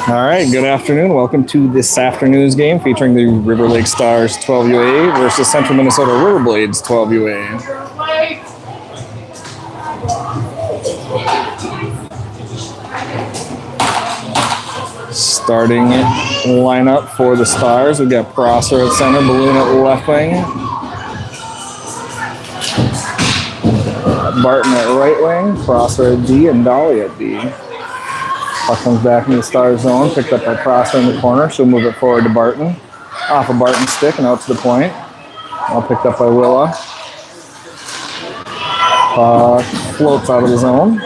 All right, good afternoon. Welcome to this afternoon's game featuring the River Lake Stars 12UA versus Central Minnesota Riverblades 12UA. Starting lineup for the Stars, we've got Prosser at center, Balloon at left wing, Barton at right wing, Prosser at D, and Dolly at D. Puck comes back into the Stars zone, picked up by Prosser in the corner. She'll move it forward to Barton. Off of Barton's stick and out to the point. All picked up by Willa. Puck floats out of the zone.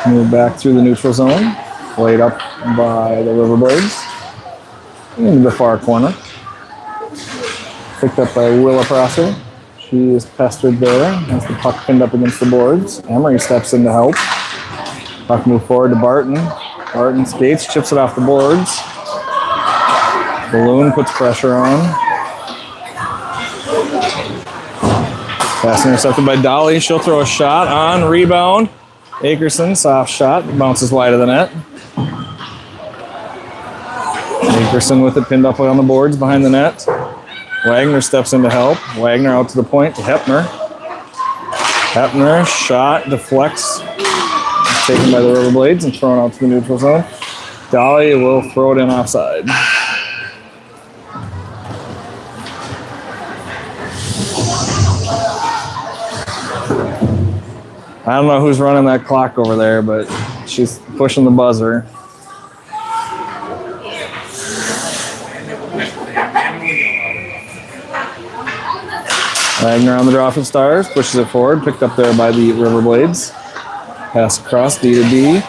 Move back through the neutral zone. Played up by the Riverblades. Into the far corner. Picked up by Willa Prosser. She is pestered there as the puck pinned up against the boards. Emery steps in to help. Puck move forward to Barton. Barton skates, chips it off the boards. Balloon puts pressure on. Pass intercepted by Dolly. She'll throw a shot on. Rebound. Akerson, soft shot. Bounces wide of the net. Akerson with it pinned up on the boards behind the net. Wagner steps in to help. Wagner out to the point to Hepner. Hepner, shot, deflects. Taken by the Riverblades and thrown out to the neutral zone. Dolly will throw it in offside. I don't know who's running that clock over there, but she's pushing the buzzer. Wagner on the draw from Stars, pushes it forward, picked up there by the Riverblades. Pass across D to D,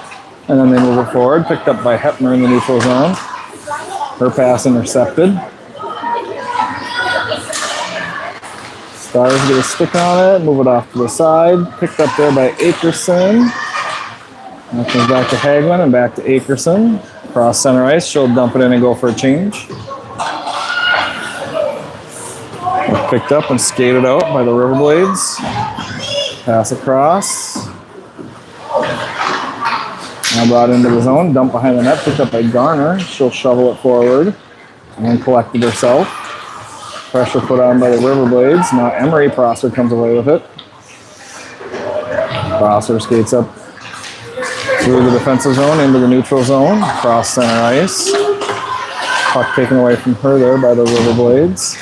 and then they move it forward, picked up by Hepner in the neutral zone. Her pass intercepted. Stars get a stick on it, move it off to the side, picked up there by Akerson. That comes back to Hagelin and back to Akerson. Cross center ice, she'll dump it in and go for a change. Picked up and skated out by the Riverblades. Pass across. Now brought into the zone, dumped behind the net, picked up by Garner. She'll shovel it forward and then collected herself. Pressure put on by the Riverblades. Now Emery Prosser comes away with it. Prosser skates up through the defensive zone into the neutral zone, cross center ice. Puck taken away from her there by the Riverblades.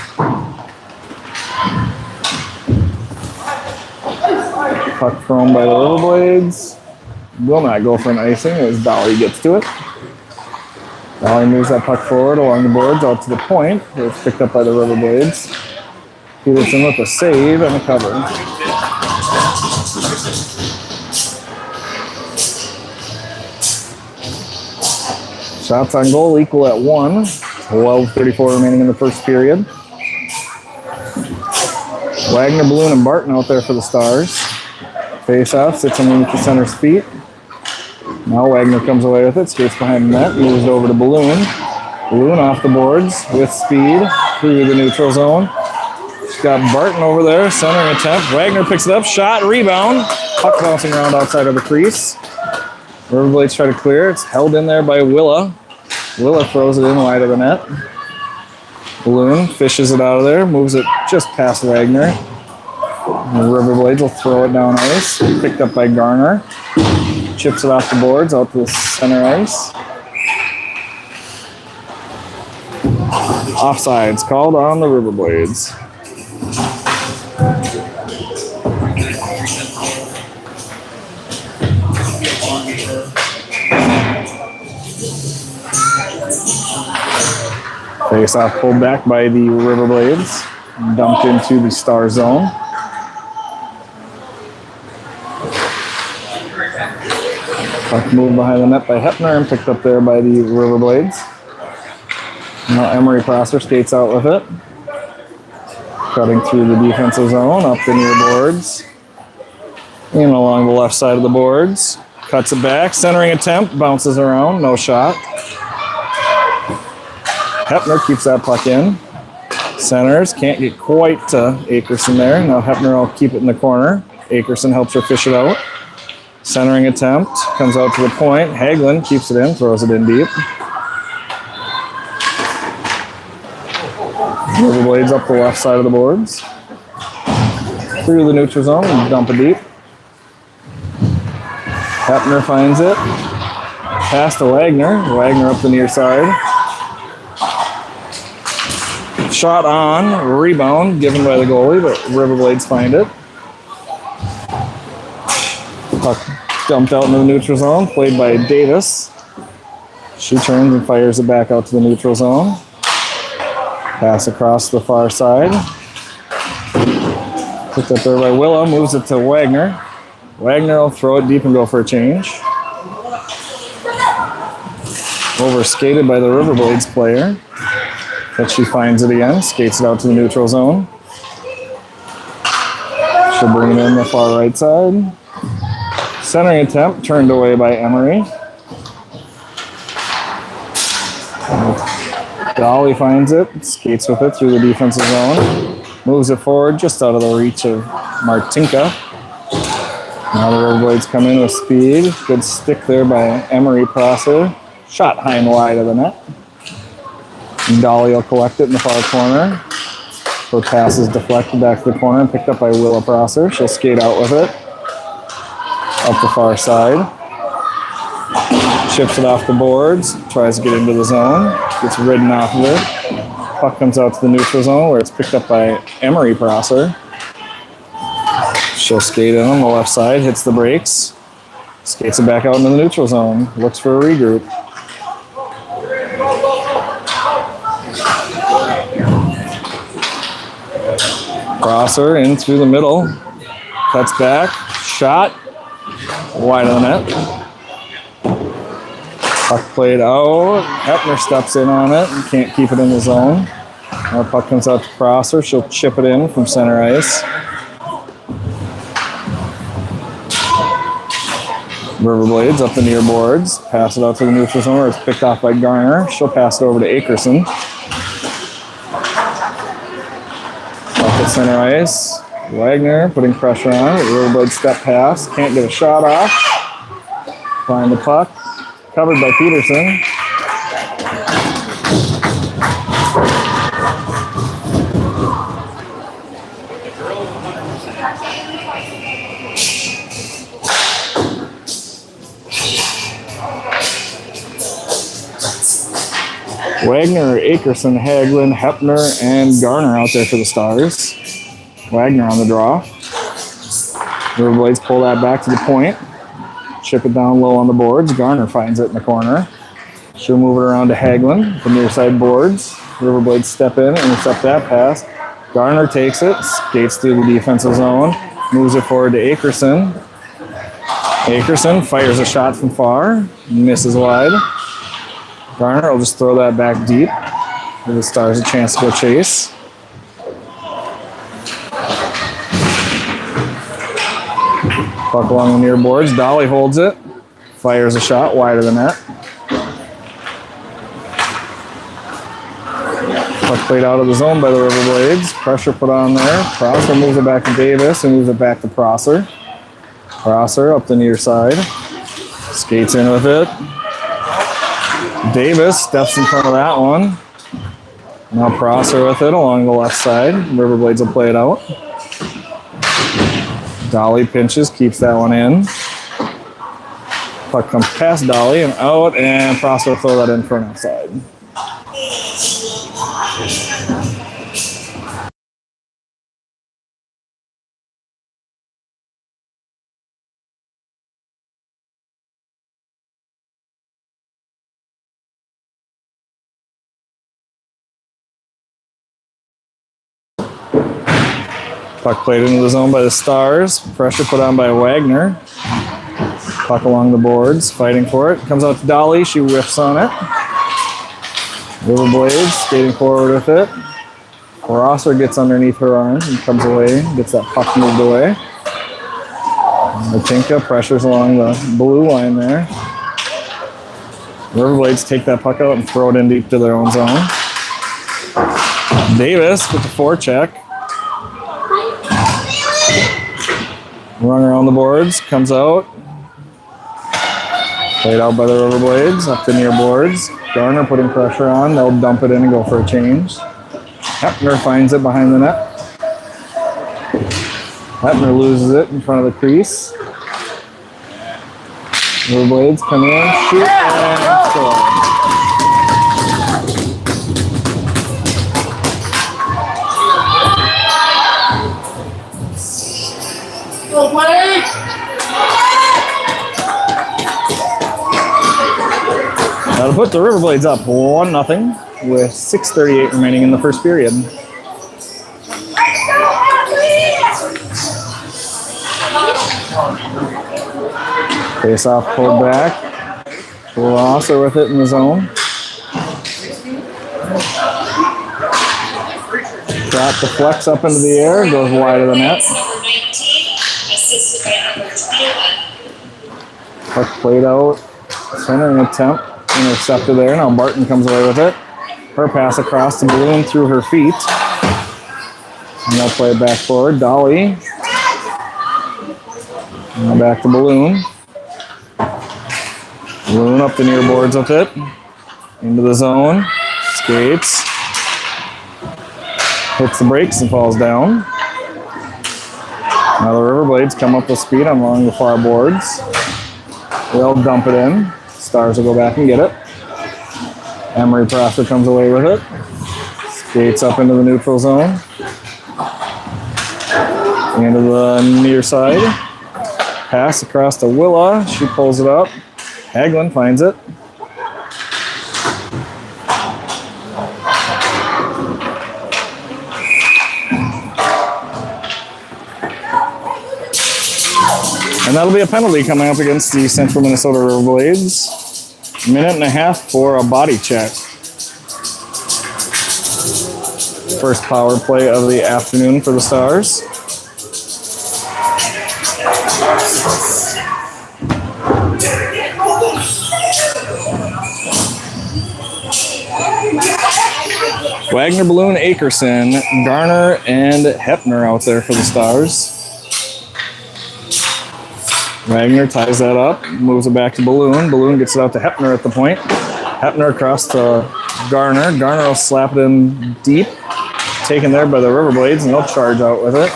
Puck thrown by the Riverblades. Will not go for an icing as Dolly gets to it. Dolly moves that puck forward along the boards out to the point. It's picked up by the Riverblades. Peterson with a save and a cover. Shots on goal equal at 1. 12:34 remaining in the first period. Wagner, Balloon, and Barton out there for the Stars. Face-off, sits underneath the center's feet. Now Wagner comes away with it, skates behind the net, moves it over to Balloon. Balloon off the boards with speed through the neutral zone. She's got Barton over there, centering attempt. Wagner picks it up, shot, rebound. Puck bouncing around outside of the crease. Riverblades try to clear. It's held in there by Willa. Willa throws it in wide of the net. Balloon fishes it out of there, moves it just past Wagner. The Riverblades will throw it down ice. Picked up by Garner. Chips it off the boards out to the center ice. Offsides called on the Riverblades. Face off pulled back by the Riverblades. Dumped into the Star zone. Puck moved behind the net by Hepner and picked up there by the Riverblades. Now Emery Prosser skates out with it. Cutting through the defensive zone, up the near boards. And along the left side of the boards. Cuts it back, centering attempt, bounces around, no shot. Hepner keeps that puck in. Centers, can't get quite to Akerson there. Now Hepner will keep it in the corner. Akerson helps her fish it out. Centering attempt, comes out to the point. Hagelin keeps it in, throws it in deep. Riverblades up the left side of the boards. Through the neutral zone and dump it deep. Hepner finds it. Pass to Wagner. Wagner up the near side. Shot on, rebound given by the goalie, but Riverblades find it. Puck dumped out in the neutral zone, played by Davis. She turns and fires it back out to the neutral zone. Pass across the far side. Picked up there by Willa, moves it to Wagner. Wagner will throw it deep and go for a change. Over skated by the Riverblades player. But she finds it again, skates it out to the neutral zone. She'll bring it in the far right side. Centering attempt, turned away by Emery. Dolly finds it, skates with it through the defensive zone. Moves it forward just out of the reach of Martinka. Now the Riverblades come in with speed. Good stick there by Emery Prosser. Shot high and wide of the net. Dolly will collect it in the far corner. Her pass is deflected back to the corner and picked up by Willa Prosser. She'll skate out with it. Up the far side. Chips it off the boards. Tries to get into the zone. Gets ridden off of it. Puck comes out to the neutral zone where it's picked up by Emery Prosser. She'll skate in on the left side. Hits the brakes. Skates it back out into the neutral zone. Looks for a regroup. Prosser in through the middle. Cuts back. Shot. Wide of the net. Puck played out. Hepner steps in on it and can't keep it in the zone. Now puck comes out to Prosser. She'll chip it in from center ice. Riverblades up the near boards. Pass it out to the neutral zone where it's picked off by Garner. She'll pass it over to Akerson. Up the center ice. Wagner putting pressure on it. Riverblades step pass. Can't get a shot off. Find the puck. Covered by Peterson. Wagner, Akerson, Hagelin, Hepner, and Garner out there for the Stars. Wagner on the draw. Riverblades pull that back to the point. Chip it down low on the boards. Garner finds it in the corner. She'll move it around to Hagelin, the near side boards. Riverblades step in, intercept that pass. Garner takes it, skates through the defensive zone, moves it forward to Akerson. Akerson fires a shot from far, misses wide. Garner will just throw that back deep. Give the Stars a chance to go chase. Puck along the near boards. Dolly holds it. Fires a shot wide of the net. Puck played out of the zone by the Riverblades. Pressure put on there. Prosser moves it back to Davis and moves it back to Prosser. Prosser up the near side. Skates in with it. Davis steps in front of that one. Now Prosser with it along the left side. Riverblades will play it out. Dolly pinches, keeps that one in. Puck comes past Dolly and out, and Prosser will throw that in for an outside. Puck played into the zone by the Stars. Pressure put on by Wagner. Puck along the boards, fighting for it. Comes out to Dolly. She whiffs on it. Riverblades skating forward with it. Prosser gets underneath her arms and comes away. Gets that puck moved away. Martinka pressures along the blue line there. Riverblades take that puck out and throw it in deep to their own zone. Davis with the forecheck. Run around the boards, comes out, Played out by the Riverblades, up to near boards. Garner putting pressure on. They'll dump it in and go for a change. Hepner finds it behind the net. Hepner loses it in front of the crease. Riverblades come in, shoot, and score. That'll put the Riverblades up 1-0 with 6:38 remaining in the first period. Face off, pulled back. Rosser with it in the zone. Shot deflects up into the air, goes wide of the net. Puck played out, centering attempt, intercepted there. Now Barton comes away with it. Her pass across the balloon through her feet. And they'll play it back forward. Dolly. Now back to Balloon. Balloon up the near boards with it. Into the zone. Skates. Hits the brakes and falls down. Now the Riverblades come up with speed along the far boards. They'll dump it in. Stars will go back and get it. Emery Prosser comes away with it. Skates up into the neutral zone. Into the near side. Pass across to Willa. She pulls it up. Hagelin finds it. And that'll be a penalty coming up against the Central Minnesota Riverblades. 1.5 for a body check. First power play of the afternoon for the Stars. Wagner, Balloon, Akerson, Garner, and Hepner out there for the Stars. Wagner ties that up, moves it back to Balloon. Balloon gets it out to Hepner at the point. Hepner across to Garner. Garner will slap it in deep. Taken there by the Riverblades, and they'll charge out with it.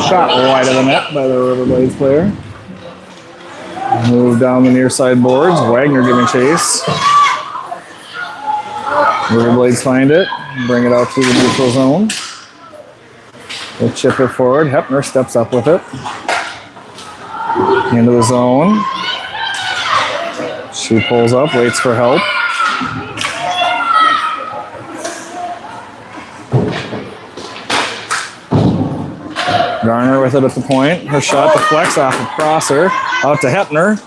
Shot wide of the net by the Riverblades player. Move down the near side boards. Wagner giving chase. Riverblades find it. Bring it out to the neutral zone. They chip it forward. Hepner steps up with it. Into the zone. She pulls up, waits for help. Garner with it at the point. Her shot deflects off of Prosser. Out to Hepner.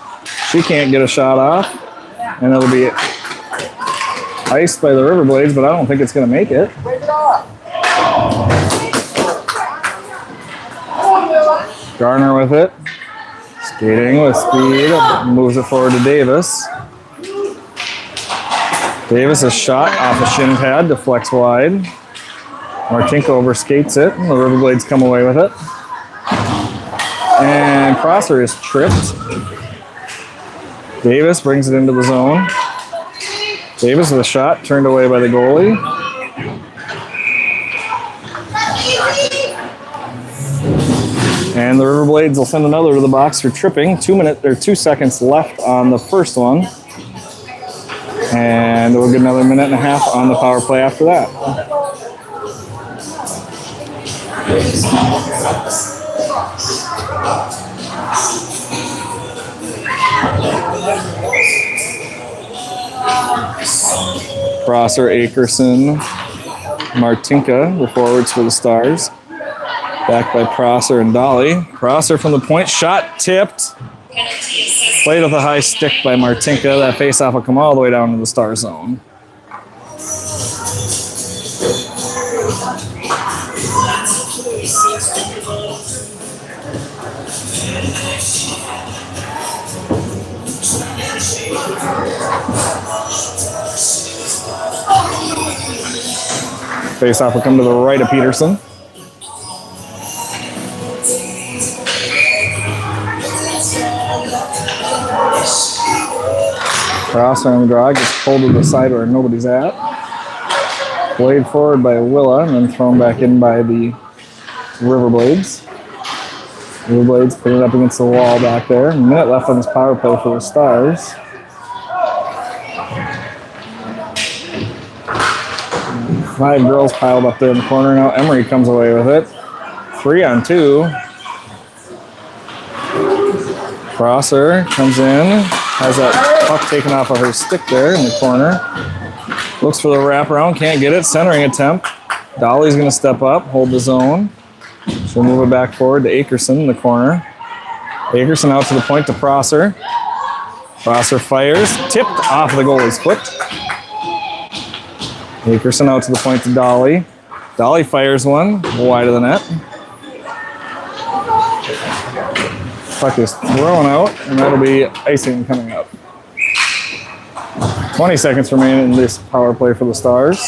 She can't get a shot off. And it'll be iced by the Riverblades, but I don't think it's going to make it. Garner with it. Skating with speed. Moves it forward to Davis. Davis, a shot off a shin pad, deflects wide. Martinko overskates it, and the Riverblades come away with it. And Prosser is tripped. Davis brings it into the zone. Davis with a shot, turned away by the goalie. And the Riverblades will send another to the box for tripping. 2 seconds left on the first one. And we'll get another 1.5 minutes on the power play after that. Prosser, Akerson, Martinka, the forwards for the Stars. Back by Prosser and Dolly. Prosser from the point, shot tipped. Played with a high stick by Martinka. That faceoff will come all the way down to the Star zone. Faceoff will come to the right of Peterson. Crosser on the draw, gets pulled to the side where nobody's at. Played forward by Willa and then thrown back in by the Riverblades. Riverblades put it up against the wall back there. A minute left on this power play for the Stars. Five girls piled up there in the corner. Now Emery comes away with it. 3-on-2. Crosser comes in, has that puck taken off of her stick there in the corner. Looks for the wraparound, can't get it. Centering attempt. Dolly's going to step up, hold the zone. She'll move it back forward to Akerson in the corner. Akerson out to the point to Prosser. Prosser fires, tipped off the goalie's foot. Akerson out to the point to Dolly. Dolly fires one, wide of the net. Puck is thrown out, and that'll be icing coming up. 20 seconds remaining in this power play for the Stars.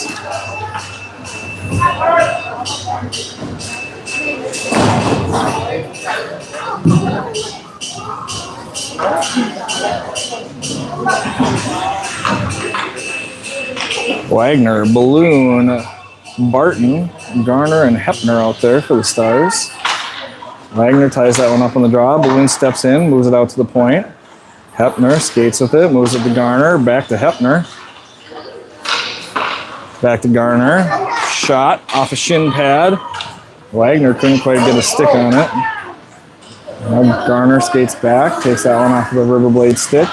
Wagner, Balloon, Barton, Garner, and Hepner out there for the Stars. Wagner ties that one up on the draw. Balloon steps in, moves it out to the point. Hepner skates with it, moves it to Garner, back to Hepner. Back to Garner. Shot off a shin pad. Wagner couldn't quite get a stick on it. Now Garner skates back, takes that one off of the Riverblade stick.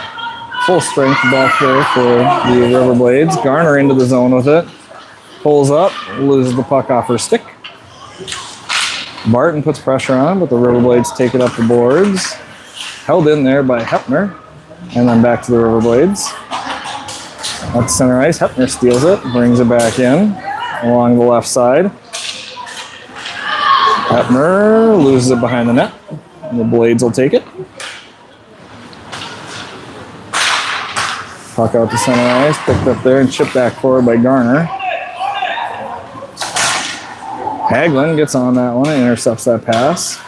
Full strength back there for the Riverblades. Garner into the zone with it. Pulls up, loses the puck off her stick. Barton puts pressure on, but the Riverblades take it up the boards. Held in there by Hepner. And then back to the Riverblades. At center ice, Hepner steals it, brings it back in along the left side. Hepner loses it behind the net. And the Blades will take it. Puck out to center ice, picked up there and chipped back forward by Garner. Hagelin gets on that one and intercepts that pass.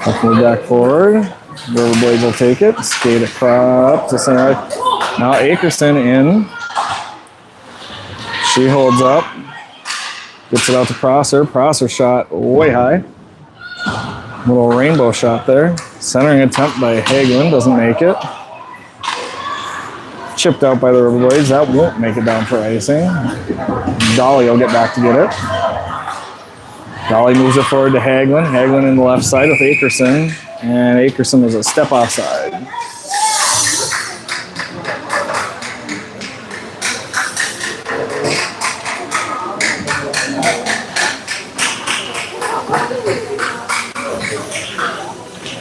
Puck back forward. Riverblades will take it. Skate across to center ice. Now Akerson in. She holds up. Gets it out to Prosser. Prosser shot way high. Little rainbow shot there. Centering attempt by Hagelin. Doesn't make it. Chipped out by the Riverblades. That won't make it down for icing. Dolly will get back to get it. Dolly moves it forward to Hagelin. Hagelin in the left side with Akerson. And Akerson was a step offside.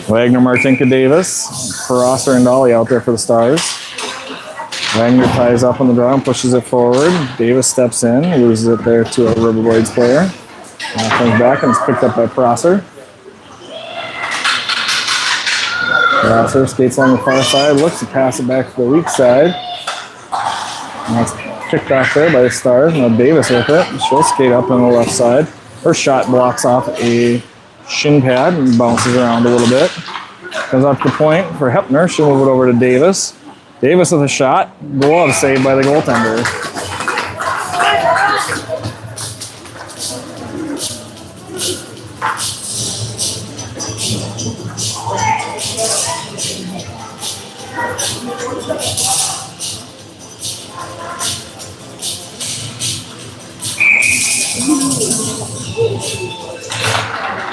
Wagner, Martinka, Davis, Prosser, and Dolly out there for the Stars. Wagner ties up on the draw and pushes it forward. Davis steps in, loses it there to a Riverblades player. Now comes back and it's picked up by Prosser. Prosser skates along the far side, looks to pass it back to the weak side. Now it's picked off there by the Stars. Now Davis with it. She'll skate up on the left side. Her shot blocks off a shin pad and bounces around a little bit. Comes up to the point for Hepner. She'll move it over to Davis. Davis with a shot. Glove saved by the goaltender.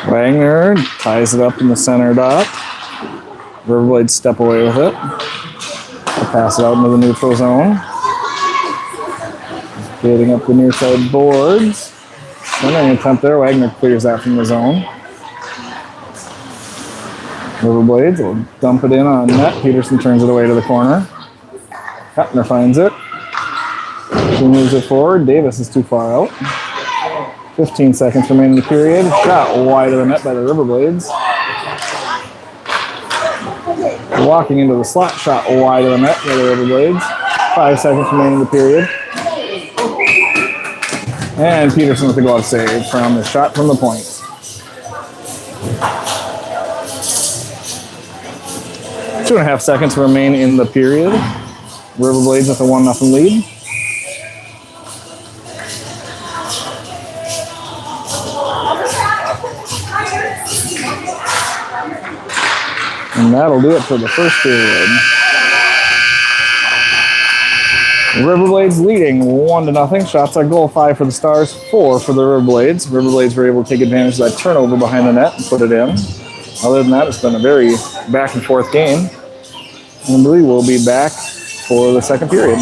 Wagner ties it up in the center dot. Riverblades step away with it. Pass it out into the neutral zone. Getting up the near side boards. Centering attempt there. Wagner clears that from the zone. Riverblades will dump it in on net. Peterson turns it away to the corner. Hepner finds it. She moves it forward. Davis is too far out. 15 seconds remaining in the period. Shot wide of the net by the Riverblades. Walking into the slot, shot wide of the net by the Riverblades. 5 seconds remaining in the period. And Peterson with the glove save from the shot from the point. 2.5 seconds remain in the period. Riverblades with a 1-0 lead. And that'll do it for the first period. Riverblades leading 1-0. Shots on goal, 5 for the Stars, 4 for the Riverblades. Riverblades were able to take advantage of that turnover behind the net and put it in. Other than that, it's been a very back and forth game. And we will be back for the second period.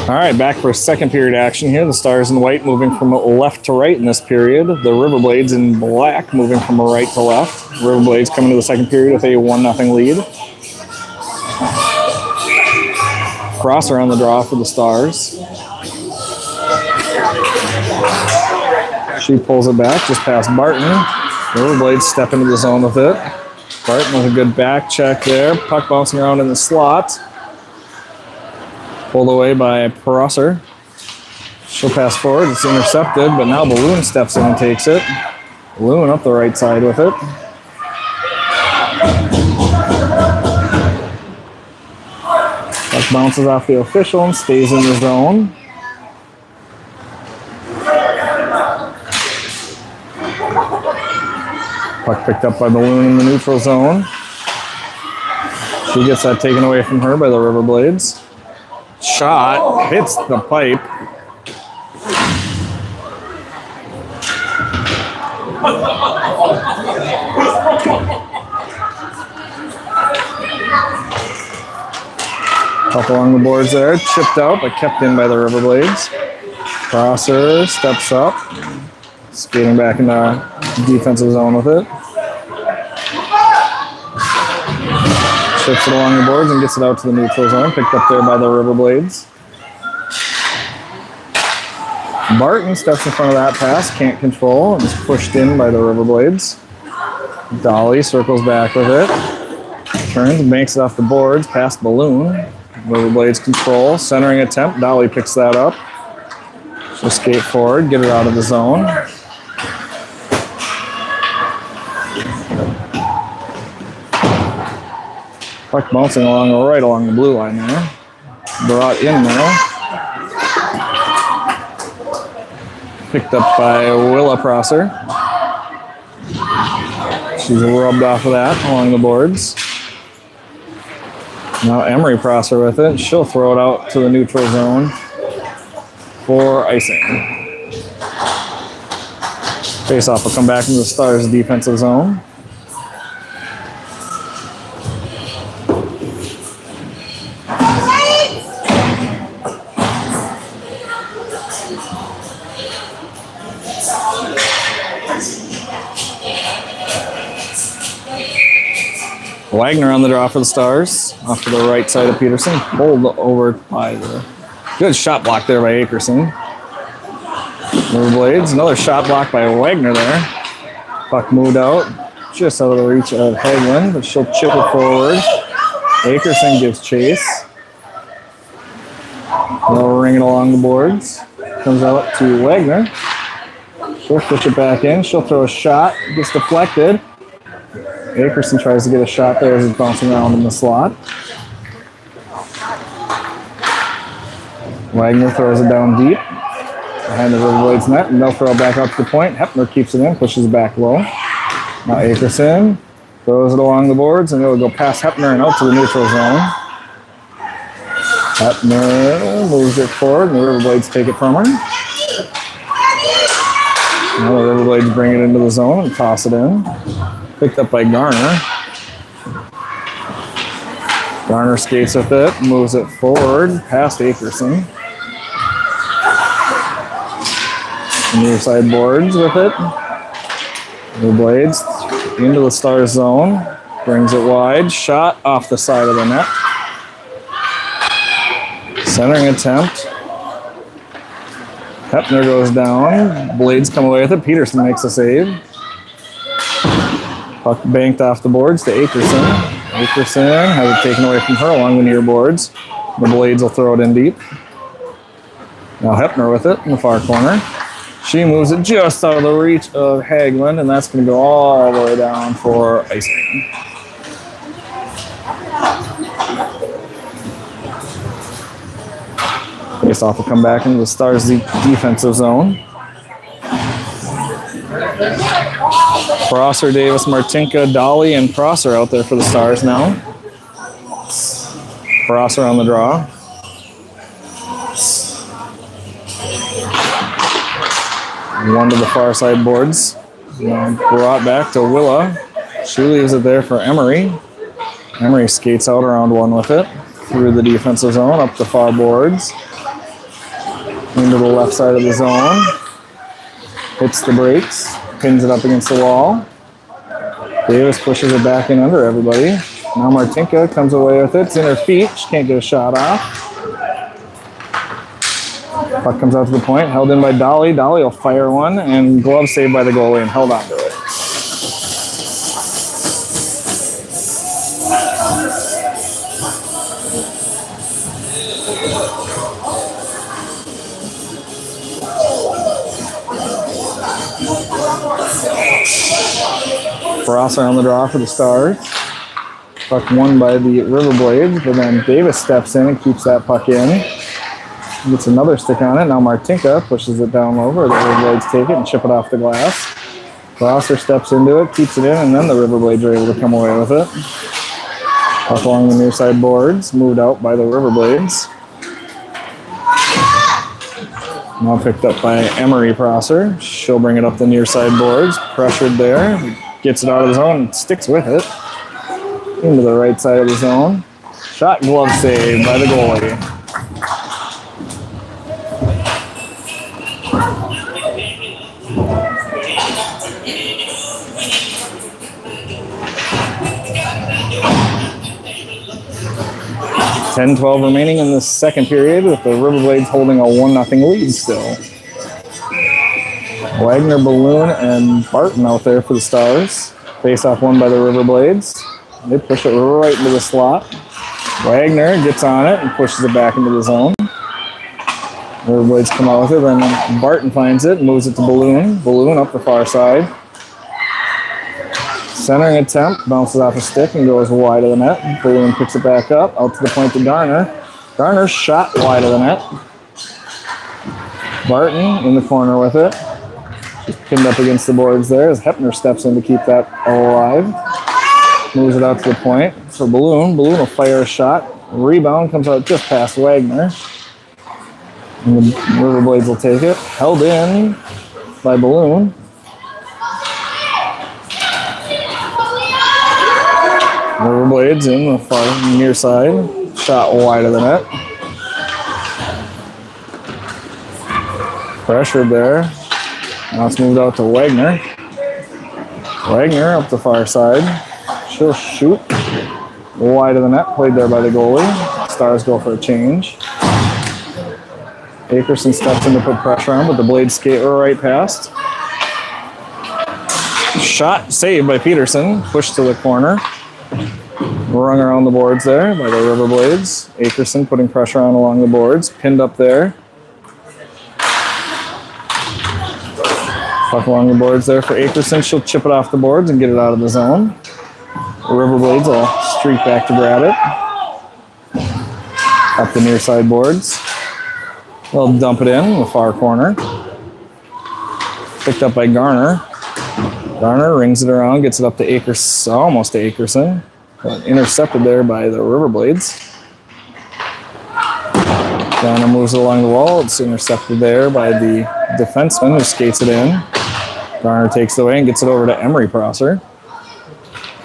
All right, back for second period action here. The Stars in white moving from left to right in this period. The Riverblades in black moving from right to left. Riverblades coming to the second period with a 1-0 lead. Crosser on the draw for the Stars. She pulls it back just past Barton. Riverblades step into the zone with it. Barton with a good back check there. Puck bouncing around in the slot. Pulled away by Prosser. She'll pass forward. It's intercepted, but now Balloon steps in and takes it. Balloon up the right side with it. Puck bounces off the official and stays in the zone. Puck picked up by Balloon in the neutral zone. She gets that taken away from her by the Riverblades. Shot hits the pipe. Up along the boards there, chipped out but kept in by the Riverblades. Crosser steps up, skating back in the defensive zone with it. Chips it along the boards and gets it out to the neutral zone. Picked up there by the Riverblades. Barton steps in front of that pass, can't control, and is pushed in by the Riverblades. Dolly circles back with it. Turns and banks it off the boards, past Balloon. Riverblades control, centering attempt. Dolly picks that up. She'll skate forward, get it out of the zone. Puck bouncing right along the blue line there. Brought in there. Picked up by Willa Prosser. She's rubbed off of that along the boards. Now Emery Prosser with it. She'll throw it out to the neutral zone for icing. Face-off will come back into the Stars' defensive zone. Wagner on the draw for the Stars, off to the right side of Peterson. Pulled over by the good shot block there by Akerson. Riverblades, another shot block by Wagner there. Puck moved out, just out of the reach of Hagelin, but she'll chip it forward. Akerson gives chase. They'll ring it along the boards. Comes out to Wagner. She'll She'll pitch it back in. She'll throw a shot. Gets deflected. Akerson tries to get a shot there as he's bouncing around in the slot. Wagner throws it down deep behind the Riverblades net, and they'll throw it back up to the point. Hepner keeps it in, pushes it back low. Now Akerson throws it along the boards, and it'll go past Hepner and out to the neutral zone. Hepner moves it forward, and the Riverblades take it from her. Now the Riverblades bring it into the zone and toss it in. Picked up by Garner. Garner skates with it, moves it forward past Akerson. Near side boards with it. Riverblades into the Stars zone. Brings it wide. Shot off the side of the net. Centering attempt. Hepner goes down. Blades come away with it. Peterson makes a save. Puck banked off the boards to Akerson. Akerson has it taken away from her along the near boards. The Blades will throw it in deep. Now Hepner with it in the far corner. She moves it just out of the reach of Hagelin, and that's going to go all the way down for icing. Face-off will come back into the Stars' defensive zone. Prosser, Davis, Martinka, Dolly, and Prosser out there for the Stars now. Prosser on the draw. One to the far side boards. Brought back to Willa. She leaves it there for Emery. Emery skates out around one with it. Through the defensive zone, up the far boards. Into the left side of the zone. Hits the brakes. Pins it up against the wall. Davis pushes it back in under everybody. Now Martinka comes away with it. It's in her feet. She can't get a shot off. Puck comes out to the point, held in by Dolly. Dolly will fire one, and glove saved by the goalie and held on to it. Prosser on the draw for the Stars. Puck won by the Riverblades, but then Davis steps in and keeps that puck in. Gets another stick on it. Now Martinka pushes it down low, where the Riverblades take it and chip it off the glass. Prosser steps into it, keeps it in, and then the Riverblades are able to come away with it. Puck along the near side boards, moved out by the Riverblades. Now picked up by Emery Prosser. She'll bring it up the near side boards. Pressured there. Gets it out of the zone and sticks with it. Into the right side of the zone. Shot glove save by the goalie. .10-12 remaining in the second period with the Riverblades holding a 1-0 lead still. Wagner, Balloon, and Barton out there for the Stars. Face-off won by the Riverblades. They push it right into the slot. Wagner gets on it and pushes it back into the zone. Riverblades come out with it, then Barton finds it and moves it to Balloon. Balloon up the far side. Centering attempt, bounces off a stick and goes wide of the net. Balloon picks it back up, out to the point to Garner. Garner shot wide of the net. Barton in the corner with it. Just pinned up against the boards there as Hepner steps in to keep that alive. Moves it out to the point for Balloon. Balloon will fire a shot. Rebound comes out just past Wagner. And the Riverblades will take it. Held in by Balloon. Riverblades in the far near side. Shot wide of the net. Pressured there. Now it's moved out to Wagner. Wagner up the far side. She'll shoot wide of the net. Played there by the goalie. Stars go for a change. Akerson steps in to put pressure on, but the Blades skate right past. Shot saved by Peterson. Pushed to the corner. Rung around the boards there by the Riverblades. Akerson putting pressure on along the boards. Pinned up there. Puck along the boards there for Akerson. She'll chip it off the boards and get it out of the zone. Riverblades will streak back to grab it. Up the near side boards. They'll dump it in the far corner. Picked up by Garner. Garner rings it around, gets it up to Akerson, almost to Akerson. But intercepted there by the Riverblades. Garner moves it along the wall. It's intercepted there by the defenseman who skates it in. Garner takes it away and gets it over to Emery Prosser.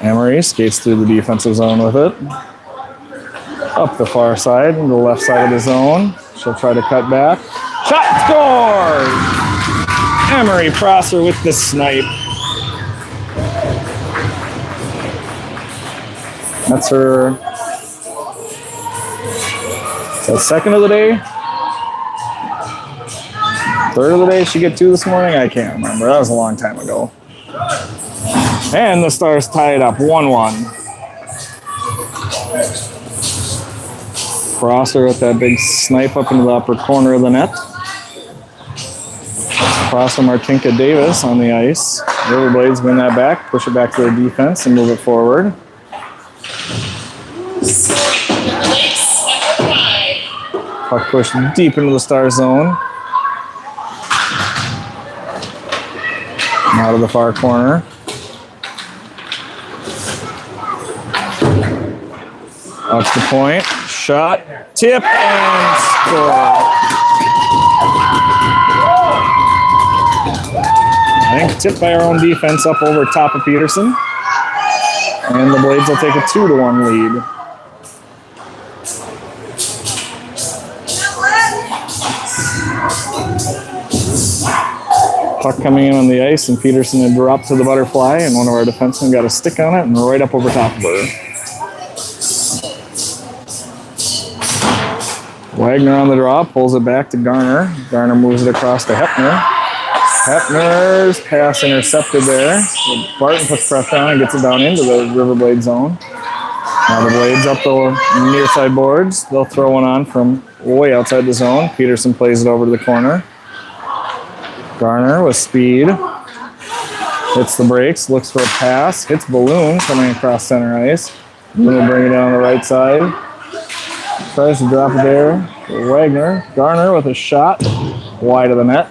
Emery skates through the defensive zone with it. Up the far side, and the left side of the zone. She'll try to cut back. Shot scored! Emery Prosser with the snipe. That's her second of the day. Third of the day. She get two this morning? I can't remember. That was a long time ago. And the Stars tie it up 1-1. Prosser with that big snipe up into the upper corner of the net. Prosser, Martinka, Davis on the ice. Riverblades win that back, push it back to their defense, and move it forward. Puck pushed deep into the Star zone. Out of the far corner. Up to the point. Shot, tip, and score. I think tipped by our own defense up over top of Peterson. And the Blades will take a 2-1 lead. Puck coming in on the ice, and Peterson had dropped to the butterfly, and one of our defensemen got a stick on it and right up over top of her. Wagner on the draw, pulls it back to Garner. Garner moves it across to Hepner. Hepner's pass intercepted there. Barton puts pressure on and gets it down into the Riverblade zone. Now the Blades up the near side boards. They'll throw one on from way outside the zone. Peterson plays it over to the corner. Garner with speed. Hits the brakes, looks for a pass. Hits Balloon coming across center ice. Balloon will bring it down the right side. Tries to drop it there. Wagner. Garner with a shot. Wide of the net.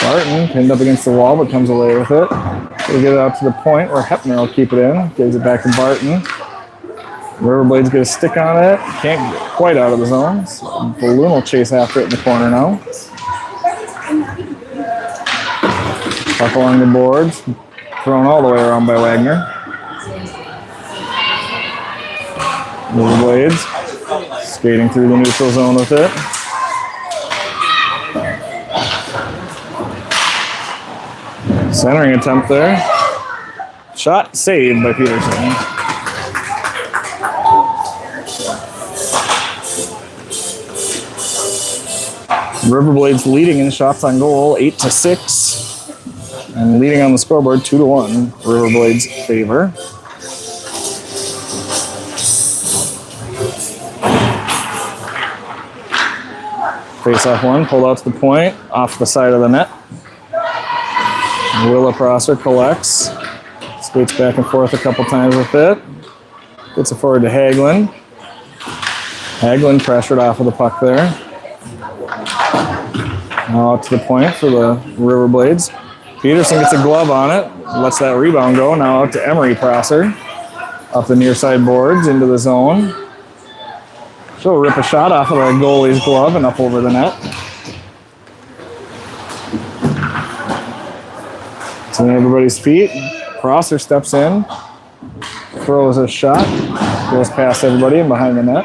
Barton pinned up against the wall, but comes away with it. They get it out to the point where Hepner will keep it in. Gives it back to Barton. Riverblades get a stick on it. Can't get quite out of the zone. So Balloon will chase after it in the corner now. Puck along the boards. Thrown all the way around by Wagner. Riverblades skating through the neutral zone with it. Centering attempt there. Shot saved by Peterson. Riverblades leading in shots on goal 8-6. And leading on the scoreboard 2-1. Riverblades favor. Face-off one, pulled out to the point, off the side of the net. Willa Prosser collects. Skates back and forth a couple times with it. Gets it forward to Hagelin. Hagelin pressured off of the puck there. Now out to the point for the Riverblades. Peterson gets a glove on it. Lets that rebound go. Now out to Emery Prosser. Up the near side boards into the zone. She'll rip a shot off of the goalie's glove and up over the net. It's on everybody's feet. Prosser steps in, throws a shot, goes past everybody and behind the net.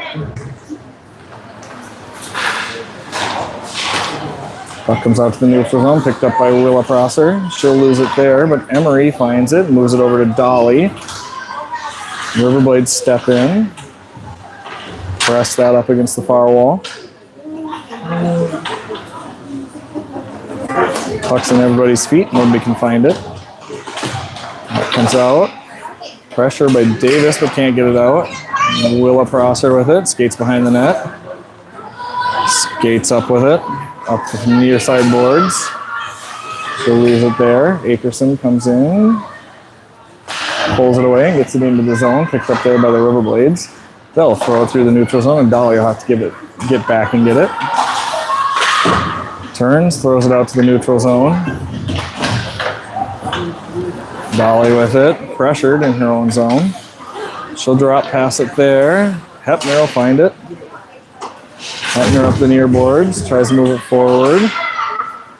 Puck comes out to the neutral zone, picked up by Willa Prosser. She'll lose it there, but Emery finds it, moves it over to Dolly. Riverblades step in. Press that up against the far wall. Puck's on everybody's feet. Nobody can find it. That comes out. Pressure by Davis, but can't get it out. Willa Prosser with it. Skates behind the net. Skates up with it. up to the near side boards. She'll leave it there. Akerson comes in, pulls it away, and gets it into the zone. Picked up there by the Riverblades. They'll throw it through the neutral zone, and Dolly will have to get back and get it. Turns, throws it out to the neutral zone. Dolly with it, pressured in her own zone. She'll drop pass it there. Hepner will find it. Hepner up the near boards, tries to move it forward.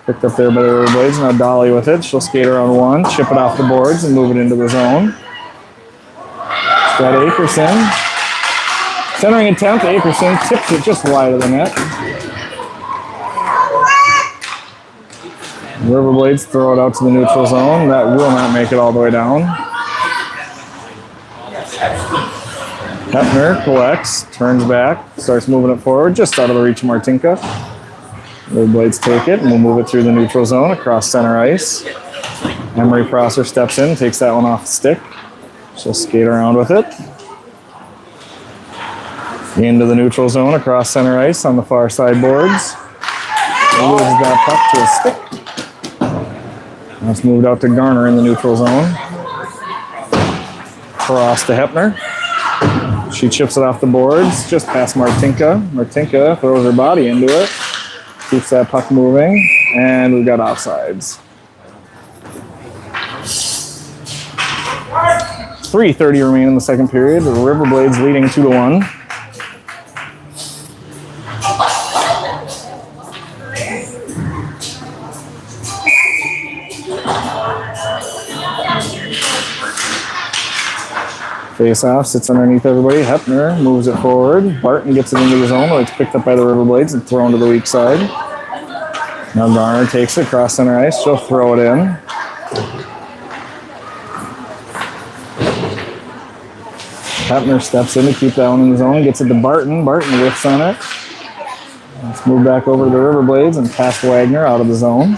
Picked up there by the Riverblades. Now Dolly with it. She'll skate around one, chip it off the boards, and move it into the zone. She's got Akerson. Centering attempt, Akerson tips it just wide of the net. Riverblades throw it out to the neutral zone. That will not make it all the way down. Hepner collects, turns back, starts moving it forward, just out of the reach of Martinka. Riverblades take it, and we'll move it through the neutral zone across center ice. Emery Prosser steps in, takes that one off the stick. She'll skate around with it. Into the neutral zone across center ice on the far side boards. Moves that puck to a stick. Now it's moved out to Garner in the neutral zone. Cross to Hepner. She chips it off the boards, just past Martinka. Martinka throws her body into it. Keeps that puck moving, and we've got offsides. 3:30 remain in the second period. The Riverblades leading 2-1. Face-off, sits underneath everybody. Hepner moves it forward. Barton gets it into the zone where it's picked up by the Riverblades and thrown to the weak side. Now Garner takes it across center ice. She'll throw it in. Hepner steps in to keep that one in the zone. Gets it to Barton. Barton whiffs on it. Let's move back over to the Riverblades and pass Wagner out of the zone.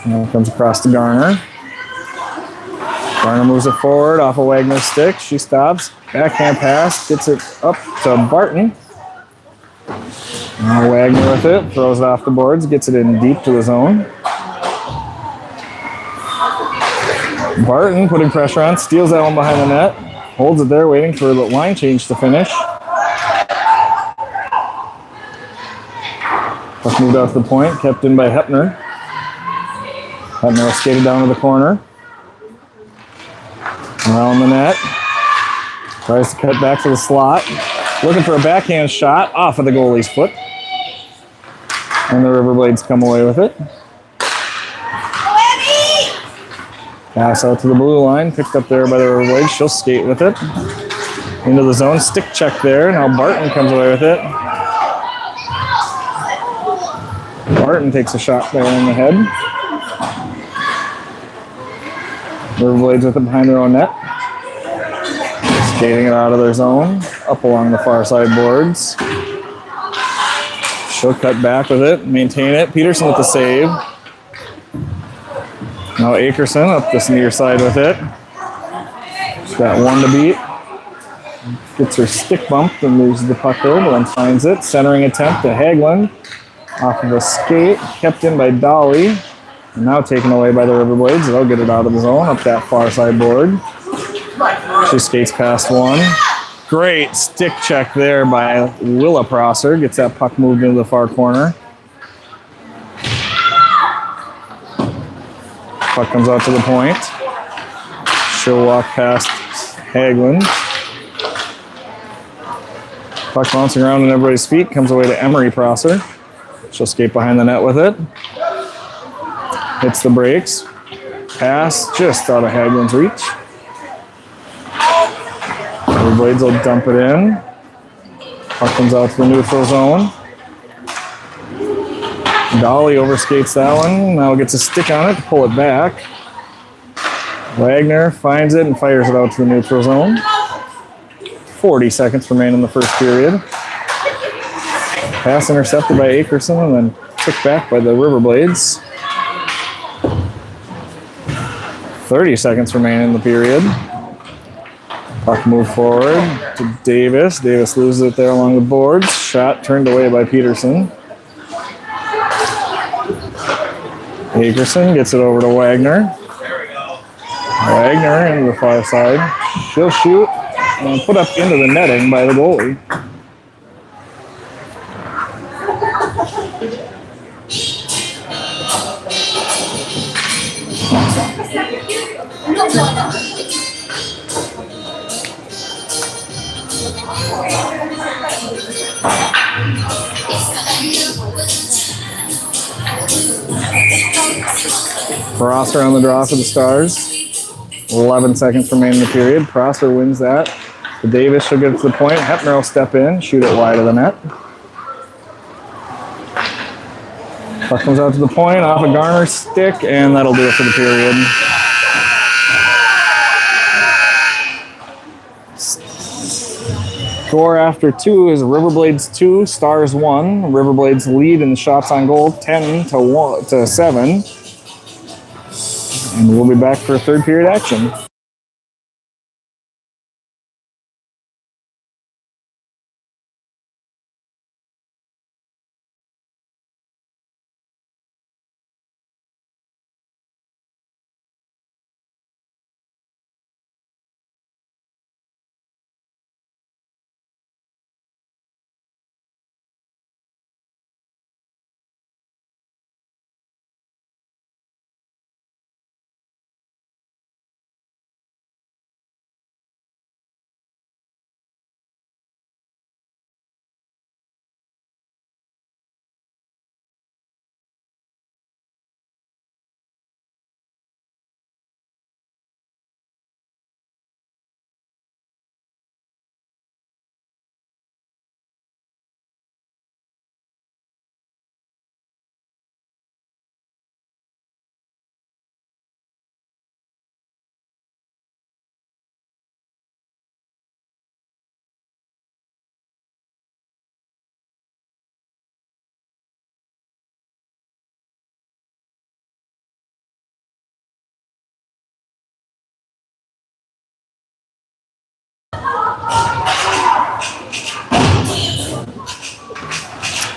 Now it comes across to Garner. Garner moves it forward off of Wagner's stick. She stops. Backhand pass. Gets it up to Barton. Now Wagner with it. Throws it off the boards. Gets it in deep to the zone. Barton putting pressure on. Steals that one behind the net. Holds it there waiting for the line change to finish. Puck moved out to the point. Kept in by Hepner. Hepner skated down to the corner. Around the net. Tries to cut back to the slot. Looking for a backhand shot off of the goalie's foot. And the Riverblades come away with it. Pass out to the blue line. Picked up there by the Riverblades. She'll skate with it. Into the zone. Stick check there. Now Barton comes away with it. Barton takes a shot there in the head. Riverblades with it behind their own net. Skating it out of their zone. Up along the far side boards. She'll cut back with it. Maintain it. Peterson with the save. Now Akerson up this near side with it. She's got one to beat. Gets her stick bumped and moves the puck over and finds it. Centering attempt to Hagelin. Off of a skate. Kept in by Dolly. And now taken away by the Riverblades. They'll get it out of the zone up that far side board. She skates past one. Great stick check there by Willa Prosser. Gets that puck moved into the far corner. Puck comes out to the point. She'll walk past Hagelin. Puck bouncing around on everybody's feet. Comes away to Emery Prosser. She'll skate behind the net with it. Hits the brakes. Pass just out of Hagelin's reach. The Blades will dump it in. Puck comes out to the neutral zone. Dolly overskates that one. Now gets a stick on it to pull it back. Wagner finds it and fires it out to the neutral zone. 40 seconds remain in the first period. Pass intercepted by Akerson and then kicked back by the Riverblades. 30 seconds remain in the period. Puck moved forward to Davis. Davis loses it there along the boards. Shot turned away by Peterson. Akerson gets it over to Wagner. Wagner into the far side. She'll shoot and put up into the netting by the goalie. Prosser on the draw for the Stars. 11 seconds remaining in the period. Prosser wins that. The Davis should get it to the point. Hepner will step in, shoot it wide of the net. Puck comes out to the point, off a Garner's stick, and that'll do it for the period. Score after 2 is Riverblades 2, Stars 1. Riverblades lead in the shots on goal 10-7. And we'll be back for third period action.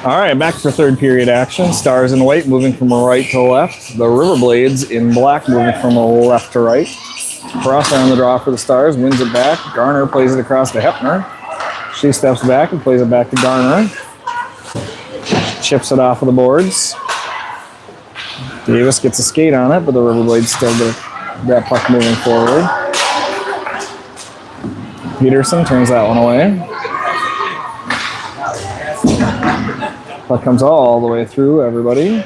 All right, back for third period action. Stars in white moving from right to left. The Riverblades in black moving from left to right. Prosser on the draw for the Stars, wins it back. Garner plays it across to Hepner. She steps back and plays it back to Garner. Chips it off of the boards. Davis gets a skate on it, but the Riverblades still get that puck moving forward. Peterson turns that one away. Puck comes all the way through everybody.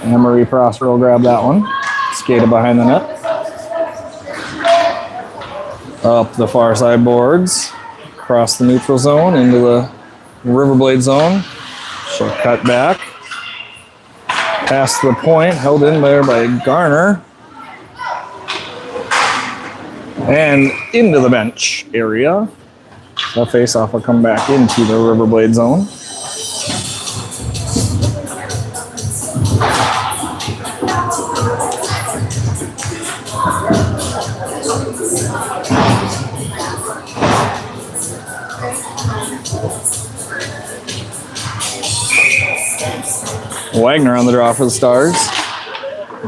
And Marie Prosser will grab that one. Skated behind the net. Up the far side boards. Across the neutral zone into the Riverblade zone. She'll cut back. Past the point, held in there by Garner. And into the bench area. The face-off will come back into the Riverblade zone. Wagner on the draw for the Stars.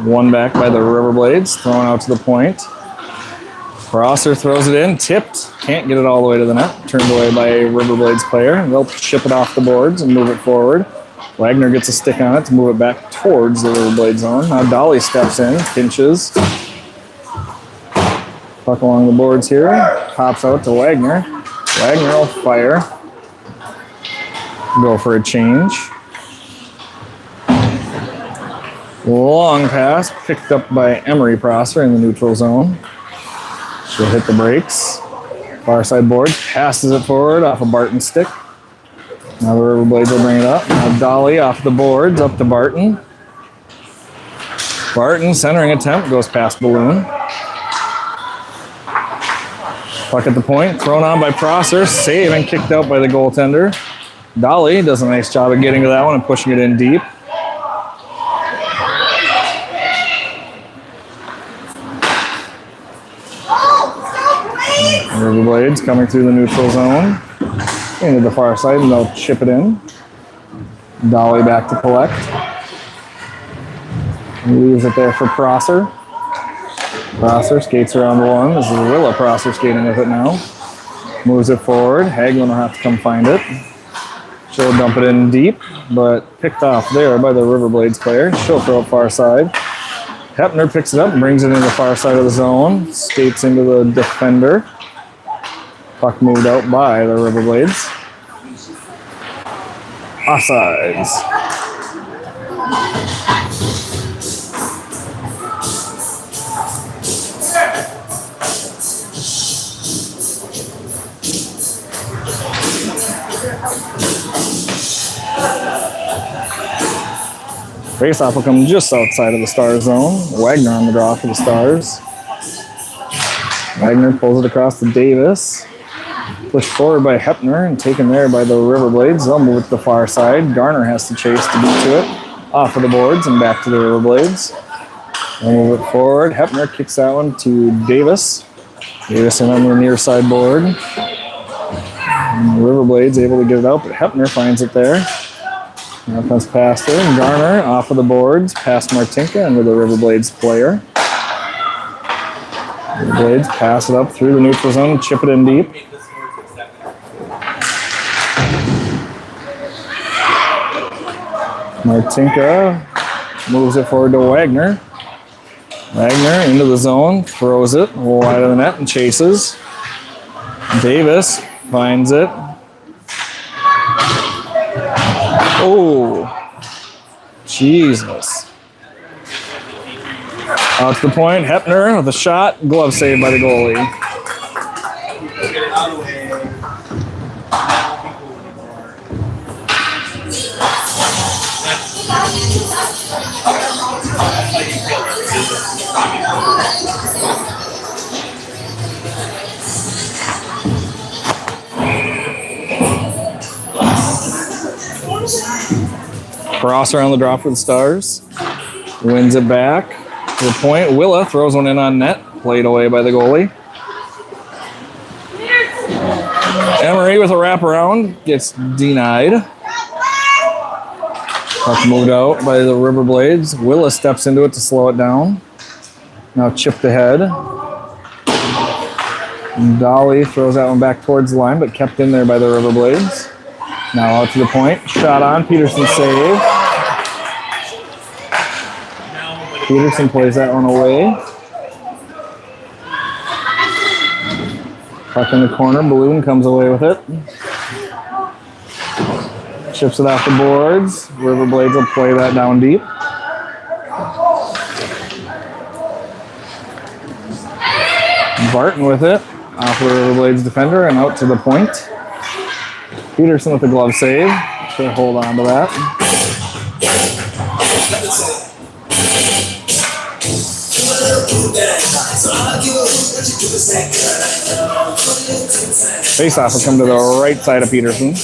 One back by the Riverblades, thrown out to the point. Prosser throws it in, tipped. Can't get it all the way to the net. Turned away by a Riverblades player. They'll chip it off the boards and move it forward. Wagner gets a stick on it to move it back towards the Riverblade zone. Now Dolly steps in, pinches. Puck along the boards here. Pops out to Wagner. Wagner will fire. Go for a change. Long pass picked up by Emery Prosser in the neutral zone. She'll hit the brakes. Far side board, passes it forward off a Barton stick. Now the Riverblades will bring it up. Now Dolly off the boards, up to Barton. Barton, centering attempt, goes past Balloon. Puck at the point, thrown on by Prosser, save and kicked out by the goaltender. Dolly does a nice job of getting to that one and pushing it in deep. Riverblades coming through the neutral zone into the far side, and they'll chip it in. Dolly back to collect. Leaves it there for Prosser. Prosser skates around one. This is Willa Prosser skating with it now. Moves it forward. Hagelin will have to come find it. She'll dump it in deep, but picked off there by the Riverblades player. She'll throw it far side. Hepner picks it up and brings it into the far side of the zone. Skates into the defender. Puck moved out by the Riverblades. Offsides. Faceoff will come just outside of the Stars zone. Wagner on the draw for the Stars. Wagner pulls it across to Davis. Pushed forward by Hepner and taken there by the Riverblades. They'll move it to the far side. Garner has to chase to get to it. Off of the boards and back to the Riverblades. They'll move it forward. Hepner kicks that one to Davis. Davis in on the near side board. And the Riverblades able to get it out, but Hepner finds it there. Now comes past her, and Garner off of the boards, past Martinka into the Riverblades player. Riverblades pass it up through the neutral zone, chip it in deep. Martinka moves it forward to Wagner. Wagner into the zone, throws it wide of the net and chases. Davis finds it. Oh, Jesus. Out to the point, Hepner with a shot, glove saved by the goalie. Prosser on the draw for the Stars. Wins it back to the point. Willa throws one in on net. Played away by the goalie. Emery with a wraparound. Gets denied. Puck moved out by the Riverblades. Willa steps into it to slow it down. Now chipped ahead. And Dolly throws that one back towards the line, but kept in there by the Riverblades. Now out to the point. Shot on. Peterson save. Peterson plays that one away. Puck in the corner. Balloon comes away with it. Chips it off the boards. Riverblades will play that down deep. Barton with it. Off the Riverblades defender and out to the point. Peterson with the glove save. Should hold on to that. Faceoff will come to the right side of Peterson.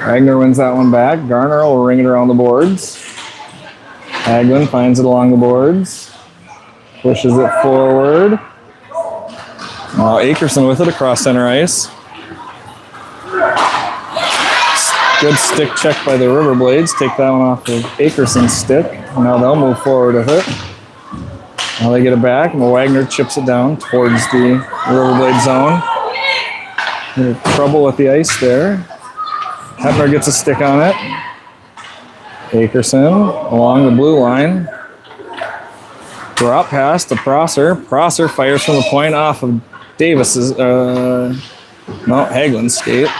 Wagner wins that one back. Garner will ring it around the boards. Hagelin finds it along the boards. Pushes it forward. Now Akerson with it across center ice. Good stick check by the Riverblades. Take that one off of Akerson's stick. Now they'll move forward with it. Now they get it back, and Wagner chips it down towards the Riverblade zone. Trouble with the ice there. Hepner gets a stick on it. Akerson along the blue line. Drop pass to Prosser. Prosser fires from the point off of Davis's, Hagelin's skate.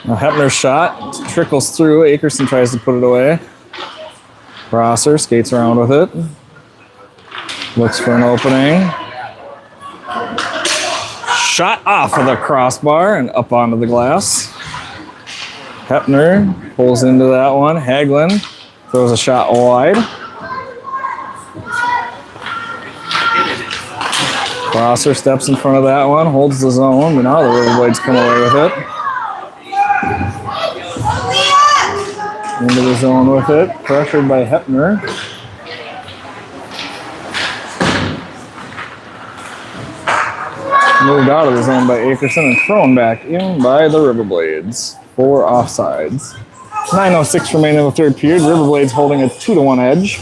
Now Hepner's shot trickles through. Akerson tries to put it away. Prosser skates around with it. Looks for an opening. Shot off of the crossbar and up onto the glass. Hepner pulls into that one. Hagelin throws a shot wide. Prosser steps in front of that one, holds the zone, but now the Riverblades come away with it. Into the zone with it, pressured by Hepner. Moved out of the zone by Akerson and thrown back in by the Riverblades. 4 offsides. 9:06 remaining in the third period. Riverblades holding a 2-1 edge.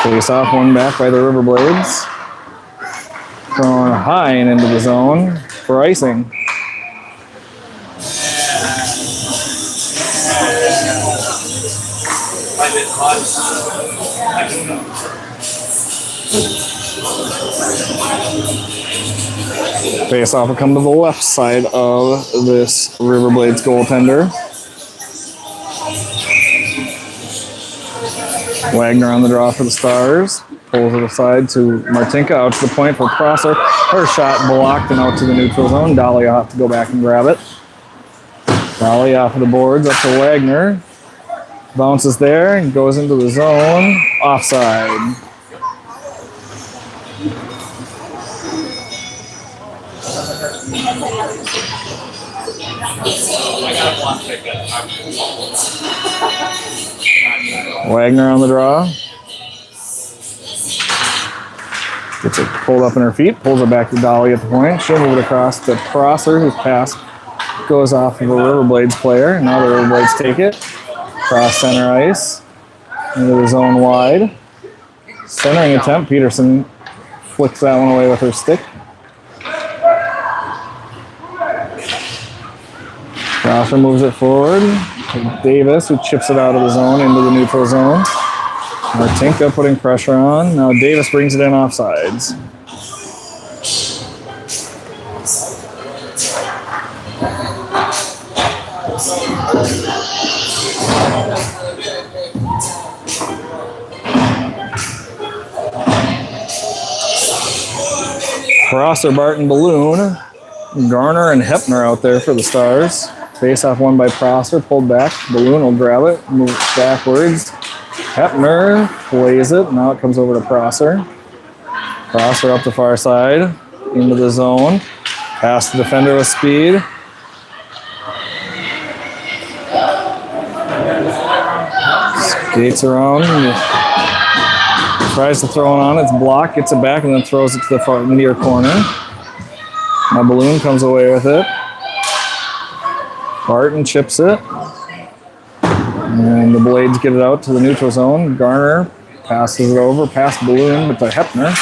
Face off, one back by the Riverblades. Thrown high and into the zone for icing. Face off will come to the left side of this Riverblades goaltender. Wagner on the draw for the Stars. Pulls it aside to Martinka, out to the point for Prosser. Her shot blocked and out to the neutral zone. Dolly will have to go back and grab it. Dolly off of the boards, up to Wagner. Bounces there and goes into the zone. Offside. Wagner on the draw. Gets it pulled up in her feet, pulls it back to Dolly at the point. She'll move it across to Prosser, whose pass goes off of a Riverblades player. Now the Riverblades take it. Cross center ice. Into the zone wide. Centering attempt. Peterson flicks that one away with her stick. Prosser moves it forward. Davis, who chips it out of the zone into the neutral zone. Martinka putting pressure on. Now Davis brings it in offsides. Prosser, Barton, Balloon, Garner, and Hepner out there for the Stars. Face off one by Prosser, pulled back. Balloon will grab it, move it backwards. Hepner plays it. Now it comes over to Prosser. Prosser up the far side, into the zone. Past the defender with speed. Skates around. Tries to throw it on. It's blocked. Gets it back and then throws it to the far near corner. Now Balloon comes away with it. Barton chips it. And the Blades get it out to the neutral zone. Garner passes it over past Balloon with the Hepner.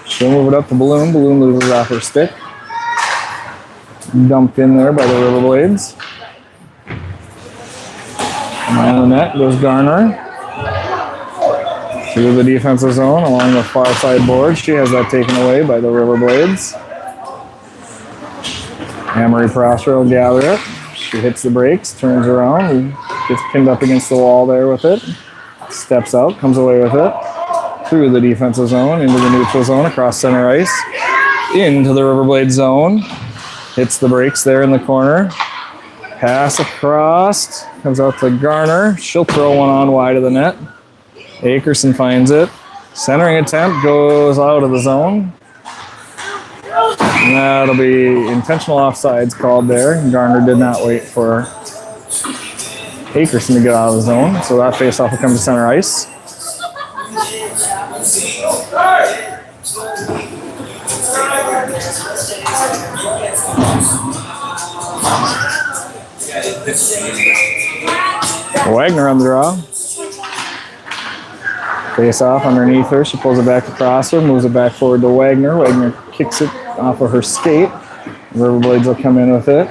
She'll move it up to Balloon. Balloon loses off her stick. Dumped in there by the Riverblades. And the net goes Garner. Through the defensive zone along the far side board. She has that taken away by the Riverblades. Amory Prosser will gather it. She hits the brakes, turns around, gets pinned up against the wall there with it. Steps out, comes away with it. Through the defensive zone, into the neutral zone, across center ice. Into the Riverblade zone. Hits the brakes there in the corner. Pass across, comes out to Garner. She'll throw one on wide of the net. Akerson finds it. Centering attempt goes out of the zone. And that'll be intentional offsides called there. Garner did not wait for Akerson to get out of the zone. So that faceoff will come to center ice. Wagner on the draw. Face off underneath her. She pulls it back to Prosser, moves it back forward to Wagner. Wagner kicks it off of her skate. Riverblades will come in with it.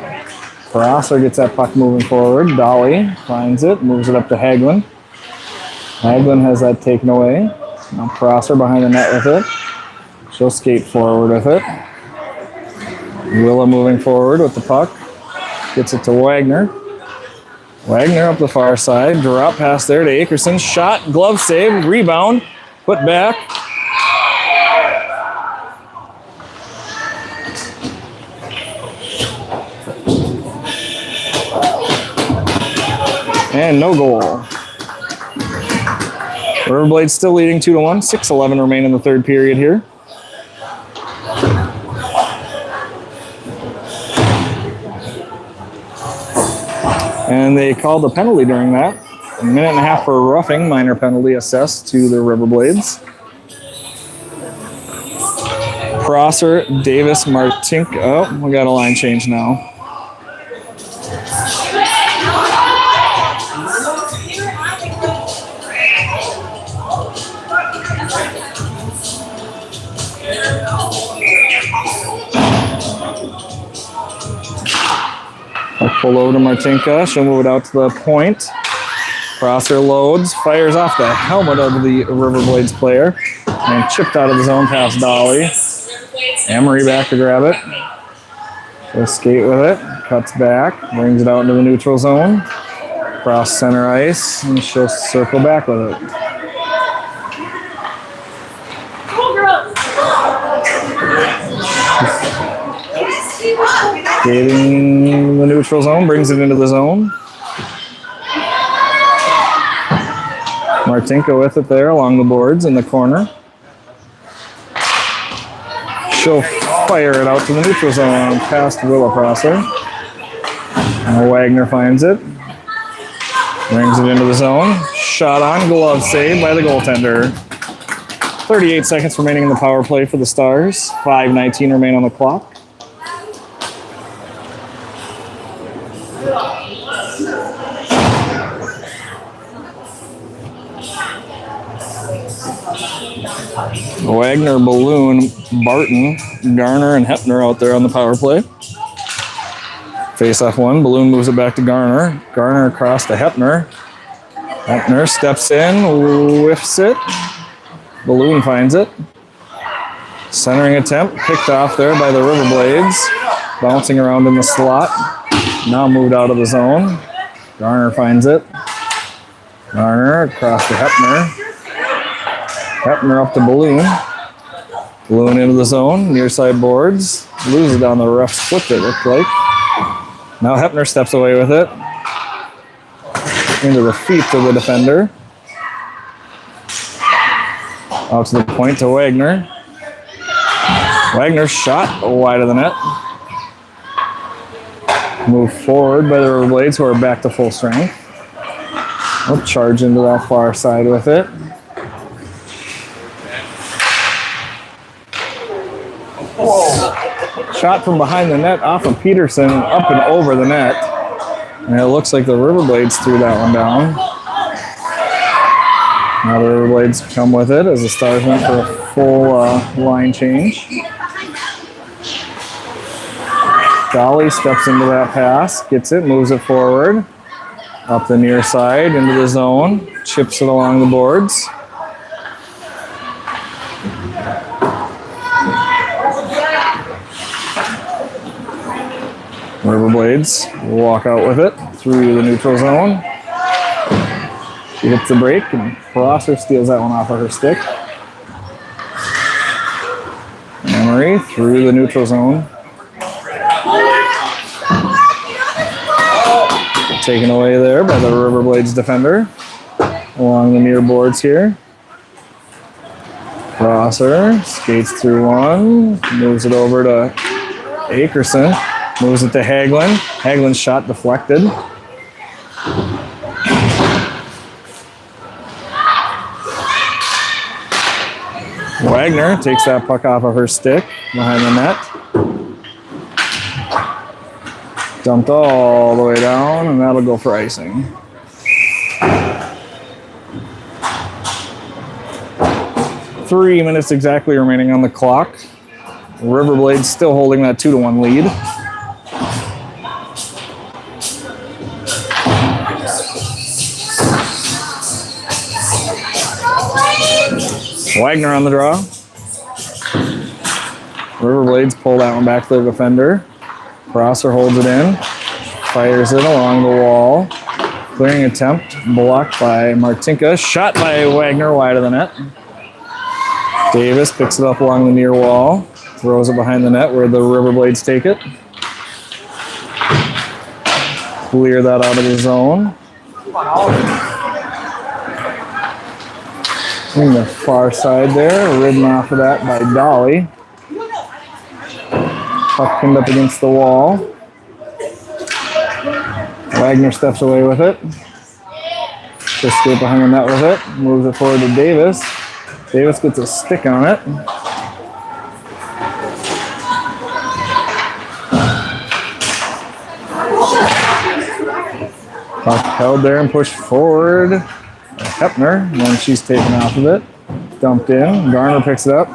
Prosser gets that puck moving forward. Dolly finds it, moves it up to Hagelin. Hagelin has that taken away. Now Prosser behind the net with it. She'll skate forward with it. Willa moving forward with the puck. Gets it to Wagner. Wagner up the far side. Drop pass there to Akerson. Shot, glove save, rebound, put back. And no goal. Riverblades still leading 2-1. 6:11 remain in the third period here. And they called a penalty during that. A minute and a half for roughing, minor penalty assessed to the Riverblades. Prosser, Davis, Martink. Oh, we got a line change now. Pull over to Martinka. She'll move it out to the point. Prosser loads, fires off the helmet of the Riverblades player, and chipped out of the zone past Dolly. Emery back to grab it. She'll skate with it. Cuts back, brings it out into the neutral zone. Cross center ice, and she'll circle back with it. Skating the neutral zone, brings it into the zone. Martinka with it there along the boards in the corner. She'll fire it out to the neutral zone past Willa Prosser. Now Wagner finds it. Brings it into the zone. Shot on, glove save by the goaltender. 38 seconds remaining in the power play for the Stars. 5:19 remain on the clock. Wagner, Balloon, Barton, Garner, and Hepner out there on the power play. Face-off one. Balloon moves it back to Garner. Garner across to Hepner. Hepner steps in, whiffs it. Balloon finds it. Centering attempt, picked off there by the Riverblades. Bouncing around in the slot. Now moved out of the zone. Garner finds it. Garner across to Hepner. Hepner up to Balloon. Balloon into the zone, near side boards. Loses it on the ref's foot, it looked like. Now Hepner steps away with it. Into the feet of the defender. Out to the point to Wagner. Wagner shot wide of the net. Move forward by the Riverblades, who are back to full strength. We'll charge into that far side with it. Shot from behind the net off of Peterson, up and over the net. And it looks like the Riverblades threw that one down. Now the Riverblades come with it as the Stars went for a full line change. Dolly steps into that pass, gets it, moves it forward. Up the near side, into the zone, chips it along the boards. Riverblades walk out with it through the neutral zone. She hits the break, and Prosser steals that one off of her stick. Emery through the neutral zone. Taken away there by the Riverblades defender along the near boards here. Prosser skates through one, moves it over to Akerson. Moves it to Hagelin. Hagelin's shot deflected. Wagner takes that puck off of her stick behind the net. Dumped all the way down, and that'll go for icing. Three minutes exactly remaining on the clock. Riverblades still holding that 2-1 lead. Wagner on the draw. Riverblades pull that one back to the defender. Prosser holds it in. Fires it along the wall. Clearing attempt. Blocked by Martinka. Shot by Wagner wide of the net. Davis picks it up along the near wall. Throws it behind the net where the Riverblades take it. Clear that out of the zone. In the far side there, ridden off of that by Dolly. Puck pinned up against the wall. Wagner steps away with it. Just skate behind the net with it. Moves it forward to Davis. Davis gets a stick on it. Puck held there and pushed forward. Hepner, and then she's taken off of it. Dumped in. Garner picks it up.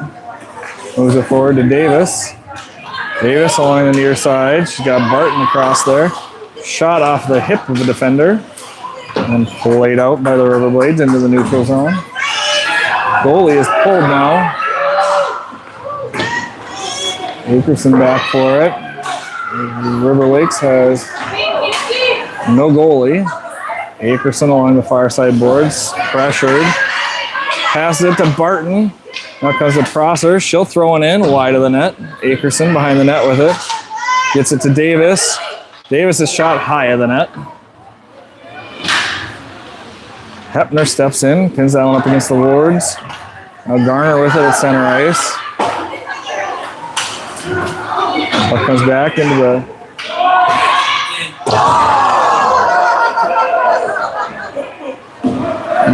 Moves it forward to Davis. Davis along the near side. She's got Barton across there. Shot off the hip of the defender. And played out by the Riverblades into the neutral zone. Goalie is pulled now. Akerson back for it. River Lakes has no goalie. Akerson along the far side boards. Pressured. Passes it to Barton. Now comes the Prosser. She'll throw it in wide of the net. Akerson behind the net with it. Gets it to Davis. Davis is shot high of the net. Hepner steps in, pins that one up against the boards. Now Garner with it at center ice. Puck comes back into the...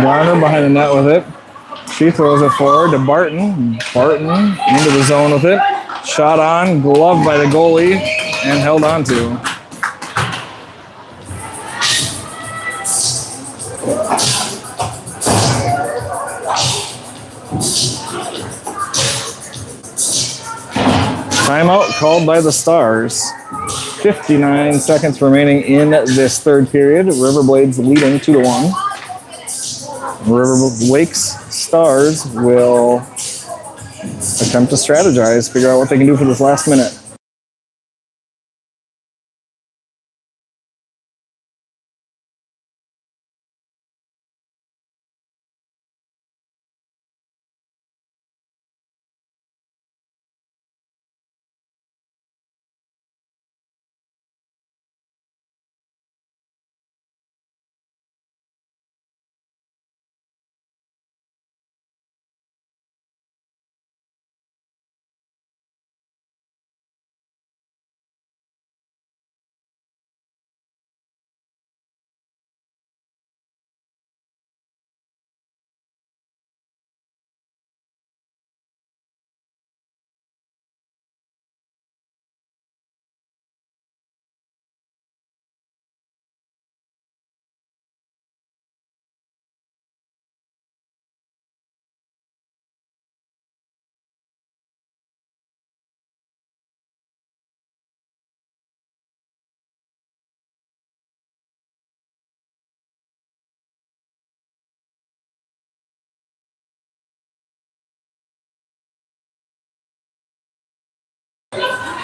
Garner behind the net with it. She throws it forward to Barton. Barton into the zone with it. Shot on, gloved by the goalie, and held on to. Timeout called by the Stars. 59 seconds remaining in this third period. Riverblades leading 2-1. River Lakes Stars will attempt to strategize, figure out what they can do for this last minute.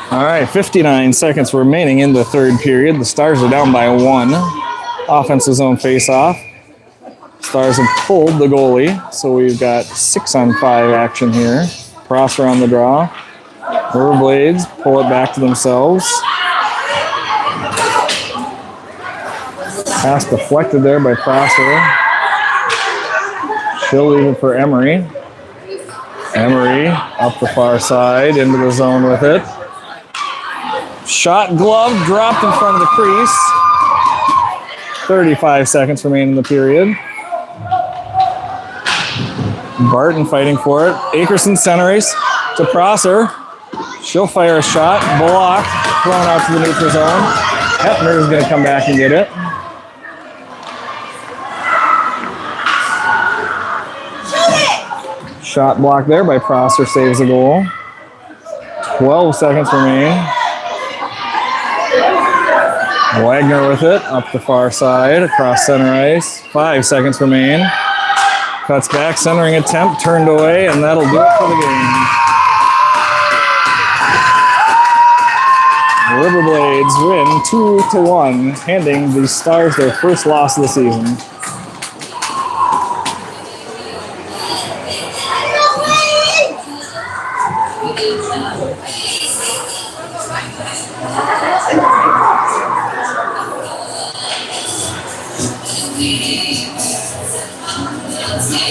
All right, 59 seconds remaining in the third period. The Stars are down by 1. Offensive zone face-off. Stars have pulled the goalie, so we've got 6-on-5 action here. Prosser on the draw. Riverblades pull it back to themselves. Pass deflected there by Prosser. She'll leave it for Emery. Emery up the far side into the zone with it. Shot glove dropped in front of the crease. 35 seconds remaining in the period. Barton fighting for it. Akerson center ice to Prosser. She'll fire a shot. Blocked. Thrown out to the neutral zone. Hepner is going to come back and get it. Shot blocked there by Prosser, saves the goal. 12 seconds remain. Wagner with it, up the far side, across center ice. 5 seconds remain. Cuts back, centering attempt, turned away, and that'll do it for the game. Riverblades win 2-1, handing the Stars their first loss of the season.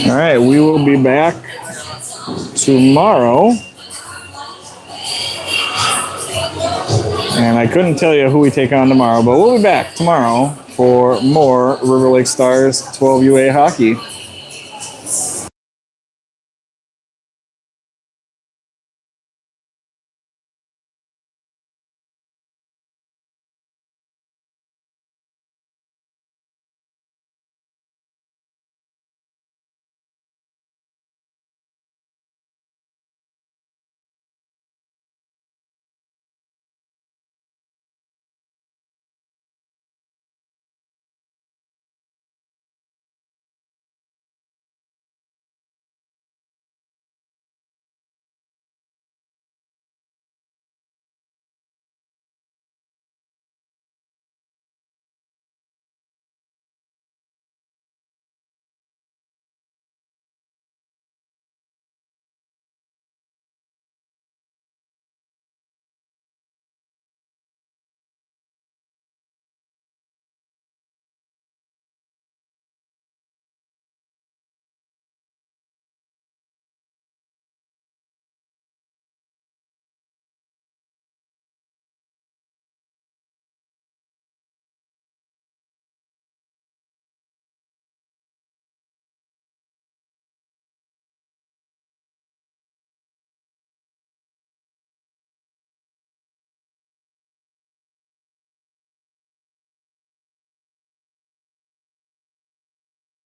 All right, we will be back tomorrow. And I couldn't tell you who we take on tomorrow, but we'll be back tomorrow for more River Lake Stars 12 UA hockey.